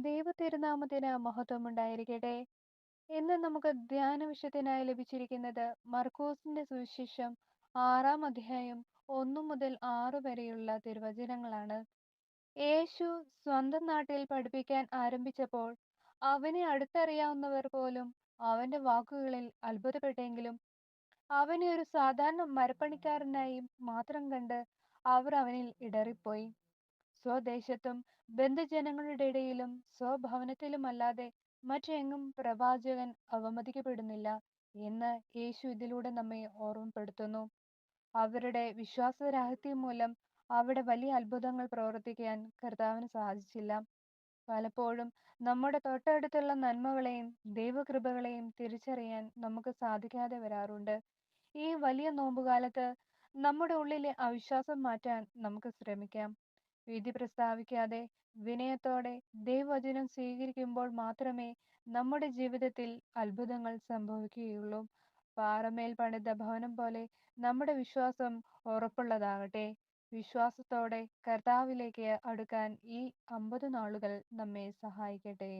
ദൈവതിരുനാമത്തിന് മഹത്വമുണ്ടായിരിക്കട്ടെ. ഇന്ന് നമുക്ക് ധ്യാന വിഷയത്തിനായി ലഭിച്ചിരിക്കുന്നത് മർക്കോസിന്റെ സുവിശേഷം 6-ാം അധ്യായം 1 മുതൽ 6 വരെയുള്ള തിരുവചനങ്ങളാണ്. യേശു സ്വന്തം നാട്ടിൽ പഠിപ്പിക്കാൻ ആരംഭിച്ചപ്പോൾ അവനെ അടുത്തറിയാവുന്നവർ പോലും അവന്റെ വാക്കുകളിൽ അത്ഭുതപ്പെട്ടെങ്കിലും അവനെ ഒരു സാധാരണ മരപ്പണിക്കാരനായി മാത്രം കണ്ട് അവർ അവനിൽ ഇടറിപ്പോയി. സ്വദേശത്തും ബന്ധുജനങ്ങളുടെ ഇടയിലും സ്വഭവനത്തിലുമല്ലാതെ മറ്റെങ്ങും പ്രവാചകൻ അവമതിക്കപ്പെടുന്നില്ല എന്ന് യേശു ഇതിലൂടെ നമ്മെ ഓർമ്മപ്പെടുത്തുന്നു. അവരുടെ വിശ്വാസരാഹിത്യം മൂലം അവിടെ വലിയ അത്ഭുതങ്ങൾ പ്രവർത്തിക്കാൻ കർത്താവിന് സാധിച്ചില്ല. പലപ്പോഴും നമ്മുടെ തൊട്ടടുത്തുള്ള നന്മകളെയും ദൈവകൃപകളെയും തിരിച്ചറിയാൻ നമുക്ക് സാധിക്കാതെ വരാറുണ്ട്. ഈ വലിയ നോമ്പുകാലത്ത് നമ്മുടെ ഉള്ളിലെ അവിശ്വാസം മാറ്റാൻ നമുക്ക് ശ്രമിക്കാം. വിധി പ്രസ്താവിക്കാതെ വിനയത്തോടെ ദൈവവചനം സ്വീകരിക്കുമ്പോൾ മാത്രമേ നമ്മുടെ ജീവിതത്തിൽ അത്ഭുതങ്ങൾ സംഭവിക്കുകയുള്ളൂ. പാറമേൽ പണിത ഭവനം പോലെ നമ്മുടെ വിശ്വാസം ഉറപ്പുള്ളതാകട്ടെ. വിശ്വാസത്തോടെ കർത്താവിലേക്ക് അടുക്കാൻ ഈ 50 നാളുകൾ നമ്മെ സഹായിക്കട്ടെ.